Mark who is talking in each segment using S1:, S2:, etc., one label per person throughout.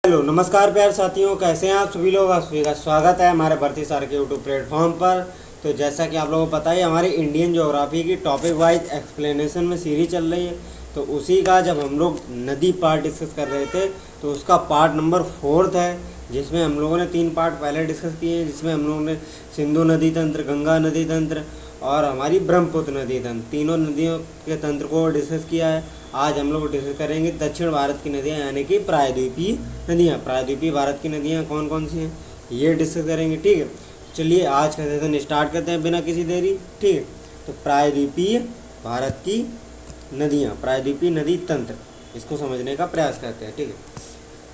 S1: Hello नमस्कार प्यारे साथियों, कैसे हैं आप सभी लोग। आप सभी का स्वागत है हमारे भर्ती सर के यूट्यूब प्लेटफॉर्म पर। तो जैसा कि आप लोगों को पता है, हमारी इंडियन ज्योग्राफी की टॉपिक वाइज एक्सप्लेनेशन में सीरीज चल रही है। तो उसी का जब हम लोग नदी पार्ट डिस्कस कर रहे थे, तो उसका पार्ट नंबर 4 है, जिसमें हम लोगों ने 3 पार्ट पहले डिस्कस किए हैं। जिसमें हम लोगों ने सिंधु नदी तंत्र, गंगा नदी तंत्र और हमारी ब्रह्मपुत्र नदी तंत्र, तीनों नदियों के तंत्र को डिस्कस किया है। आज हम लोग डिस्कस करेंगे दक्षिण भारत की नदियाँ, यानी कि प्रायद्वीपीय नदियाँ। प्रायद्वीपीय भारत की नदियाँ कौन कौन सी हैं, ये डिस्कस करेंगे। ठीक है, चलिए आज का सेशन स्टार्ट करते हैं बिना किसी देरी। ठीक है, तो प्रायद्वीपीय भारत की नदियाँ, प्रायद्वीपीय नदी तंत्र, इसको समझने का प्रयास करते हैं। ठीक है,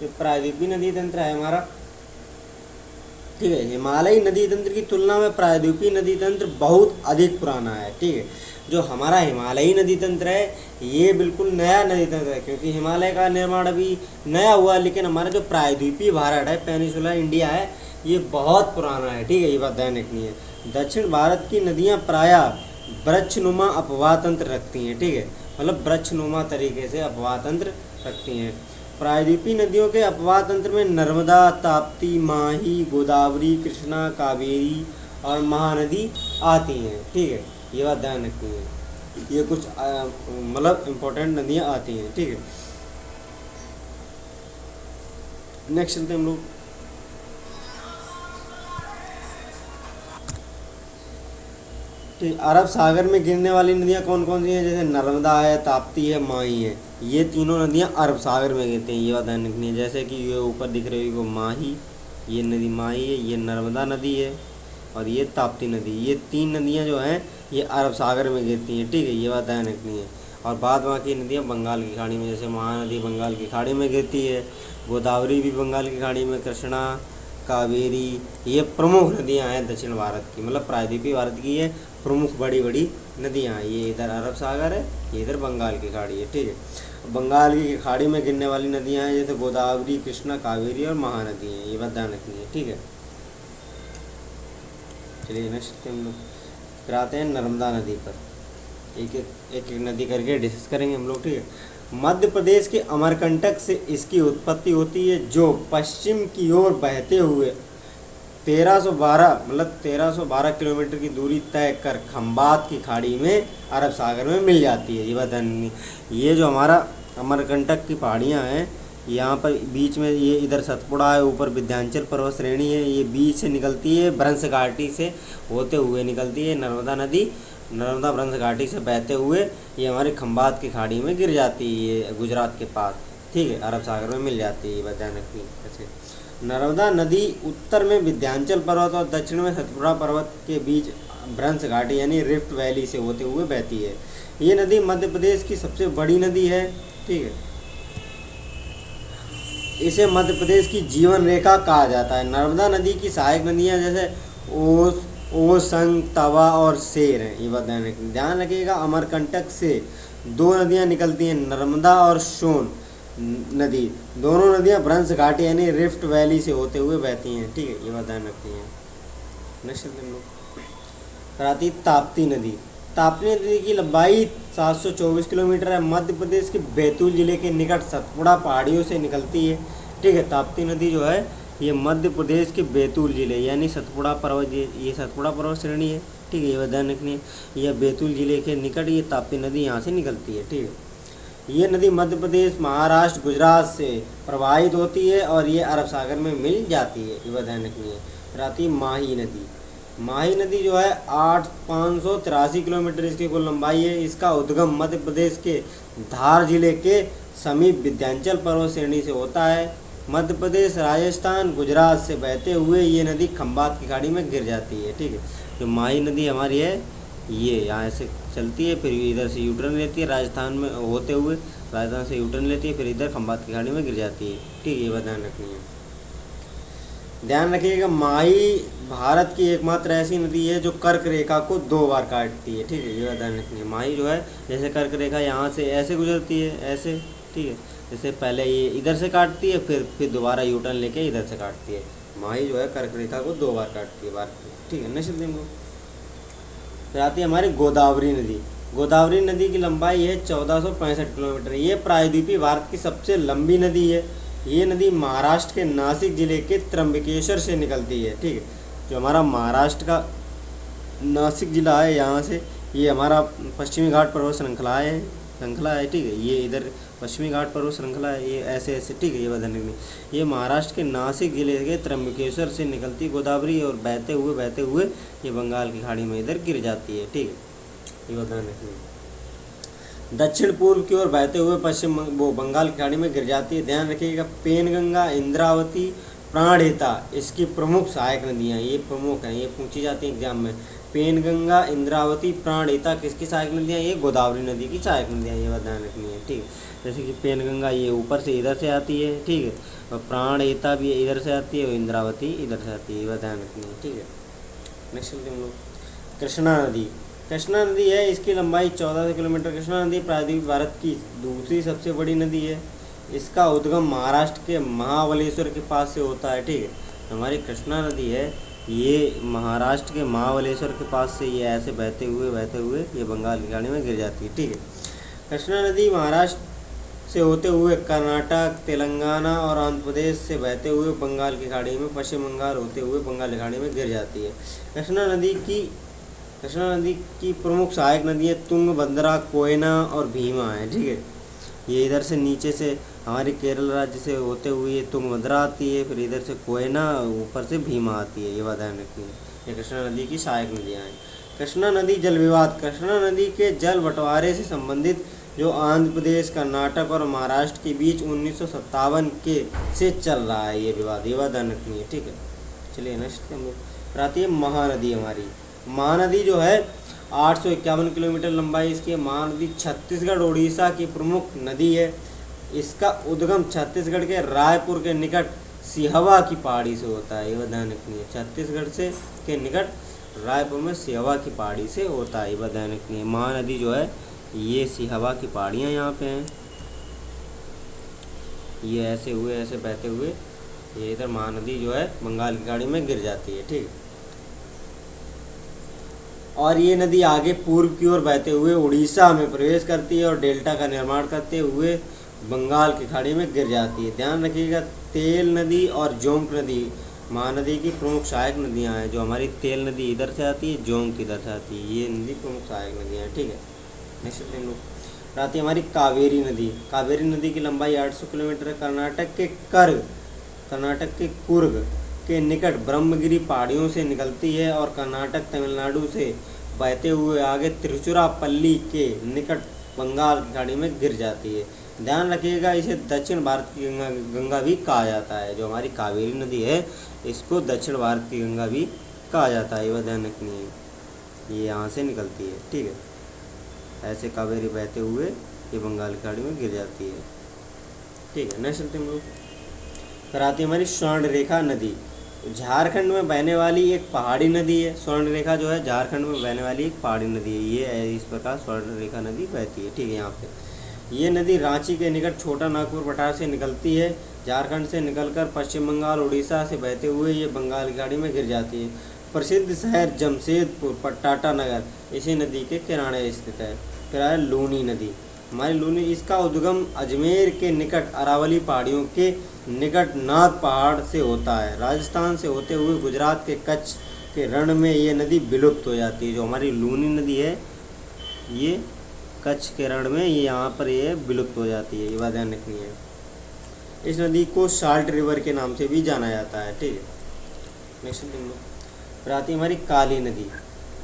S1: ये प्रायद्वीपीय नदी तंत्र है हमारा। ठीक है, हिमालयी नदी तंत्र की तुलना में प्रायद्वीपीय नदी तंत्र बहुत अधिक पुराना है। ठीक है, जो हमारा हिमालयी नदी तंत्र है ये बिल्कुल नया नदी तंत्र है, क्योंकि हिमालय का निर्माण अभी नया हुआ। लेकिन हमारा जो प्रायद्वीपीय भारत है, पेनिसुलर इंडिया है, ये बहुत पुराना है। ठीक है, ये बात ध्यान रखनी है। दक्षिण भारत की नदियाँ प्रायः वृक्षनुमा अपवाह तंत्र रखती हैं। ठीक है, मतलब वृक्षनुमा तरीके से अपवाह तंत्र रखती हैं। प्रायद्वीपीय नदियों के अपवाह तंत्र में नर्मदा, ताप्ती, माही, गोदावरी, कृष्णा, कावेरी और महानदी आती हैं। ठीक है, ये बात ध्यान रखनी है। ये कुछ मतलब इम्पोर्टेंट नदियाँ आती हैं। ठीक है, नेक्स्ट चलते हैं हम लोग। ठीक, अरब सागर में गिरने वाली नदियाँ कौन कौन सी हैं, जैसे नर्मदा है, ताप्ती है, माही है। ये तीनों नदियाँ अरब सागर में गिरती हैं, ये बात ध्यान रखनी है। जैसे कि ये ऊपर दिख रही है वो माही, ये नदी माही है, ये नर्मदा नदी है और ये ताप्ती नदी। ये 3 नदियाँ जो हैं ये अरब सागर में गिरती हैं। ठीक है, ये बात ध्यान रखनी है। और बाद बाकी नदियाँ बंगाल की खाड़ी में, जैसे महानदी बंगाल की खाड़ी में गिरती है, गोदावरी भी बंगाल की खाड़ी में, कृष्णा, कावेरी, ये प्रमुख नदियाँ हैं दक्षिण भारत की, मतलब प्रायद्वीपीय भारत की ये प्रमुख बड़ी बड़ी नदियाँ हैं। ये इधर अरब सागर है, ये इधर बंगाल की खाड़ी है। ठीक है, बंगाल की खाड़ी में गिरने वाली नदियाँ हैं जैसे गोदावरी, कृष्णा, कावेरी और महानदी हैं, ये बात ध्यान रखनी है। ठीक है, चलिए नेक्स्ट हम लोग फिर आते हैं नर्मदा नदी पर। एक एक नदी करके डिस्कस करेंगे हम लोग। ठीक है, मध्य प्रदेश के अमरकंटक से इसकी उत्पत्ति होती है, जो पश्चिम की ओर बहते हुए 1312 किलोमीटर की दूरी तय कर खंबात की खाड़ी में अरब सागर में मिल जाती है। ये बात ध्यान, ये जो हमारा अमरकंटक की पहाड़ियाँ हैं, यहाँ पर बीच में ये इधर सतपुड़ा है, ऊपर विंध्याचल पर्वत श्रेणी है, ये बीच से निकलती है, भ्रंश घाटी से होते हुए निकलती है नर्मदा नदी। नर्मदा भ्रंश घाटी से बहते हुए ये हमारे खंबात की खाड़ी में गिर जाती है, ये गुजरात के पास। ठीक है, अरब सागर में मिल जाती है, ये बात ध्यान रखनी है। नर्मदा नदी उत्तर में विंध्याचल पर्वत और दक्षिण में सतपुड़ा पर्वत के बीच भ्रंश घाटी यानी रिफ्ट वैली से होते हुए बहती है। ये नदी मध्य प्रदेश की सबसे बड़ी नदी है। ठीक है, इसे मध्य प्रदेश की जीवन रेखा कहा जाता है। नर्मदा नदी की सहायक नदियाँ जैसे ओसंग, तवा और शेर हैं, ये बात ध्यान रखिएगा। अमरकंटक से 2 नदियाँ निकलती हैं, नर्मदा और सोन नदी। दोनों नदियाँ भ्रंश घाटी यानी रिफ्ट वैली से होते हुए बहती हैं। ठीक है, ये बात ध्यान रखनी है। नेक्स्ट हम लोग आती ताप्ती नदी। ताप्ती नदी की लंबाई 724 किलोमीटर है, मध्य प्रदेश के बैतूल जिले के निकट सतपुड़ा पहाड़ियों से निकलती है। ठीक है, ताप्ती नदी जो है ये मध्य प्रदेश के बैतूल जिले यानी सतपुड़ा पर्वत, ये सतपुड़ा पर्वत श्रेणी है। ठीक है, ये ध्यान रखनी है। यह बैतूल जिले के निकट ये ताप्ती नदी यहाँ से निकलती है। ठीक है, ये नदी मध्य प्रदेश, महाराष्ट्र, गुजरात से प्रवाहित होती है और ये अरब सागर में मिल जाती है, ये बात ध्यान रखनी है। फिर आती है माही नदी। माही नदी जो है 583 किलोमीटर इसकी कुल लंबाई है। इसका उद्गम मध्य प्रदेश के धार जिले के समीप विंध्याचल पर्वत श्रेणी से होता है। मध्य प्रदेश, राजस्थान, गुजरात से बहते हुए ये नदी खंबात की खाड़ी में गिर जाती है। ठीक है, जो माही नदी हमारी है ये यहाँ से चलती है, फिर इधर से यूटर्न लेती है, राजस्थान में होते हुए राजस्थान से यूटर्न लेती है, फिर इधर खंबात की खाड़ी में गिर जाती है। ठीक है, ये बात ध्यान रखनी है। ध्यान रखिएगा, माही भारत की एकमात्र ऐसी नदी है जो कर्क रेखा को 2 बार काटती है। ठीक है, ये बात ध्यान रखनी है। माही जो है जैसे कर्क रेखा यहाँ से ऐसे गुजरती है, ऐसे। ठीक है, जैसे पहले ये इधर से काटती है, फिर दोबारा यूटर्न लेके इधर से काटती है। माही जो है कर्क रेखा को 2 बार काटती है, ठीक है। नेक्स्ट दिन को फिर आती है हमारी गोदावरी नदी। गोदावरी नदी की लंबाई है 1465 किलोमीटर। ये प्रायद्वीपीय भारत की सबसे लंबी नदी है। ये नदी महाराष्ट्र के नासिक जिले के त्र्यंबकेश्वर से निकलती है। ठीक है, जो हमारा महाराष्ट्र का नासिक जिला है, यहाँ से ये हमारा पश्चिमी घाट पर्वत श्रृंखला है। ठीक है, ये इधर पश्चिमी घाट पर्वत श्रृंखला है, ये ऐसे ऐसे। ठीक है, ये बताने के लिए ये महाराष्ट्र के नासिक जिले के त्र्यंबकेश्वर से निकलती गोदावरी और बहते हुए ये बंगाल की खाड़ी में इधर गिर जाती है। ठीक है, ये बताने के लिए दक्षिण पूर्व की ओर बहते हुए वो बंगाल की खाड़ी में गिर जाती है। ध्यान रखिएगा, पेनगंगा, इंद्रावती, प्राणहिता इसकी प्रमुख सहायक नदियाँ, ये प्रमुख हैं, ये पूछी जाती हैं एग्जाम में। पेनगंगा, इंद्रावती, प्राणहिता किसकी सहायक नदियाँ? ये गोदावरी नदी की सहायक नदियाँ, ये बात ध्यान रखनी है। ठीक है, जैसे कि पेनगंगा ये ऊपर से इधर से आती है। ठीक है, और प्राणहिता भी इधर से आती है और इंद्रावती इधर से आती है, ये बात ध्यान रखनी है। ठीक है, नेक्स्ट हम लोग कृष्णा नदी। कृष्णा नदी है, इसकी लंबाई 14 किलोमीटर। कृष्णा नदी प्रायद्वीप भारत की दूसरी सबसे बड़ी नदी है। इसका उद्गम महाराष्ट्र के महाबलेश्वर के पास से होता है। ठीक है, हमारी कृष्णा नदी है, ये महाराष्ट्र के महाबलेश्वर के पास से ये ऐसे बहते हुए ये बंगाल की खाड़ी में गिर जाती है। ठीक है, कृष्णा नदी महाराष्ट्र से होते हुए कर्नाटक, तेलंगाना और आंध्र प्रदेश से बहते हुए बंगाल की खाड़ी में, पश्चिम बंगाल होते हुए बंगाल की खाड़ी में गिर जाती है। कृष्णा नदी की प्रमुख सहायक नदियाँ तुंगभद्रा, कोयना और भीमा है। ठीक है, ये इधर से नीचे से हमारे केरल राज्य से होते हुए ये तुंगभद्रा आती है, फिर इधर से कोयना, ऊपर से भीमा आती है, ये बात ध्यान रखनी है। ये कृष्णा नदी की सहायक नदियाँ हैं। कृष्णा नदी जल विवाद। कृष्णा नदी के जल बंटवारे से संबंधित जो आंध्र प्रदेश, कर्नाटक और महाराष्ट्र के बीच 1957 के से चल रहा है ये विवाद, ये बात ध्यान रखनी है। ठीक है, चलिए नेक्स्ट हम लोग आती है महानदी। हमारी महानदी जो है 851 किलोमीटर लंबाई इसकी। महानदी छत्तीसगढ़ उड़ीसा की प्रमुख नदी है। इसका उद्गम छत्तीसगढ़ के रायपुर के निकट सिहवा की पहाड़ी से होता है, ये ध्यान रखनी है। छत्तीसगढ़ से के निकट रायपुर में सिहवा की पहाड़ी से होता है, ये ध्यान रखनी है। महानदी जो है ये सिहवा की पहाड़ियाँ यहाँ पे हैं, ये ऐसे बहते हुए ये इधर महानदी जो है बंगाल की खाड़ी में गिर जाती है। ठीक है, और ये नदी आगे पूर्व की ओर बहते हुए उड़ीसा में प्रवेश करती है और डेल्टा का निर्माण करते हुए बंगाल की खाड़ी में गिर जाती है। ध्यान रखिएगा, तेल नदी और जोंक नदी महानदी की प्रमुख सहायक नदियाँ हैं। जो हमारी तेल नदी इधर से आती है, जोंक इधर से आती है, ये नदी प्रमुख सहायक नदियाँ हैं। ठीक है, नेक्स्ट हम लोग आती है हमारी कावेरी नदी। कावेरी नदी की लंबाई 800 किलोमीटर है। कर्नाटक के कुर्ग के निकट ब्रह्मगिरी पहाड़ियों से निकलती है और कर्नाटक, तमिलनाडु से बहते हुए आगे तिरुचिरापल्ली के निकट बंगाल की खाड़ी में गिर जाती है। ध्यान रखिएगा, इसे दक्षिण भारत की गंगा भी कहा जाता है। जो हमारी कावेरी नदी है इसको दक्षिण भारत की गंगा भी कहा जाता है, ये ध्यान रखनी है। ये यहाँ से निकलती है। ठीक है, ऐसे कावेरी बहते हुए ये बंगाल की खाड़ी में गिर जाती है। ठीक है, नेक्स्ट हम लोग फिर आती है हमारी स्वर्णरेखा नदी। झारखंड में बहने वाली एक पहाड़ी नदी है। स्वर्णरेखा जो है झारखंड में बहने वाली एक पहाड़ी नदी है। ये इस प्रकार स्वर्णरेखा नदी बहती है। ठीक है, यहाँ पे ये नदी रांची के निकट छोटा नागपुर पठार से निकलती है। झारखंड से निकलकर पश्चिम बंगाल, उड़ीसा से बहते हुए ये बंगाल की खाड़ी में गिर जाती है। प्रसिद्ध शहर जमशेदपुर, टाटानगर इसी नदी के किनारे स्थित है। फिर है लूनी नदी। हमारी लूनी, इसका उद्गम अजमेर के निकट अरावली पहाड़ियों के निकट नाथ पहाड़ से होता है। राजस्थान से होते हुए गुजरात के कच्छ के रण में ये नदी विलुप्त हो जाती है। जो हमारी लूनी नदी है ये कच्छ के रण में ये यहाँ पर ये विलुप्त हो जाती है, ये बात ध्यान रखनी है। इस नदी को साल्ट रिवर के नाम से भी जाना जाता है। ठीक है, नेक्स्ट फिर आती है हमारी काली नदी।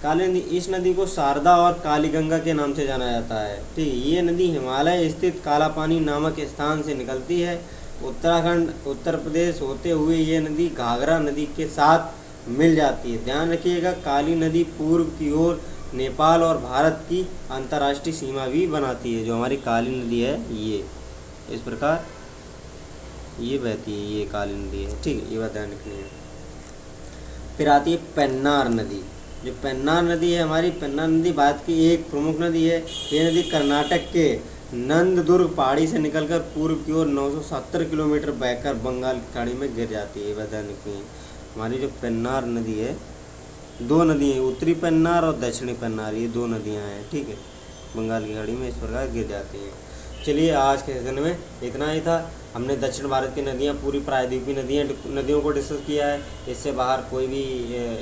S1: काली नदी, इस नदी को शारदा और काली गंगा के नाम से जाना जाता है। ठीक है, ये नदी हिमालय स्थित काला पानी नामक स्थान से निकलती है। उत्तराखंड, उत्तर प्रदेश होते हुए ये नदी घाघरा नदी के साथ मिल जाती है। ध्यान रखिएगा, काली नदी पूर्व की ओर नेपाल और भारत की अंतर्राष्ट्रीय सीमा भी बनाती है। जो हमारी काली नदी है ये इस प्रकार ये बहती है, ये काली नदी है। ठीक है, ये बात ध्यान रखनी है। फिर आती है पेन्नार नदी। जो पेन्नार नदी है हमारी, पेन्नार नदी भारत की एक प्रमुख नदी है। ये नदी कर्नाटक के नंददुर्ग पहाड़ी से निकलकर पूर्व की ओर 970 किलोमीटर बहकर बंगाल की खाड़ी में गिर जाती है। बता नहीं, हमारी जो पेन्नार नदी है, दो नदी हैं, उत्तरी पेन्नार और दक्षिणी पेन्नार, ये दो नदियां हैं। ठीक है, बंगाल की खाड़ी में इस प्रकार गिर जाती हैं। चलिए आज के सेशन में इतना ही था। हमने दक्षिण भारत की नदियाँ, पूरी प्रायद्वीपीय नदियों को डिस्कस किया है। इससे बाहर कोई भी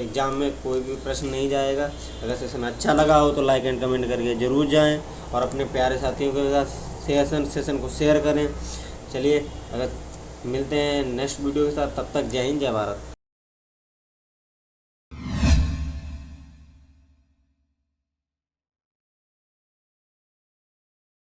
S1: एग्ज़ाम में कोई भी प्रश्न नहीं जाएगा। अगर सेशन अच्छा लगा हो तो लाइक एंड कमेंट करके ज़रूर जाएं और अपने प्यारे साथियों के साथ सेशन को शेयर करें। चलिए, अगर मिलते हैं नेक्स्ट वीडियो के साथ, तब तक जय हिंद, जय भारत।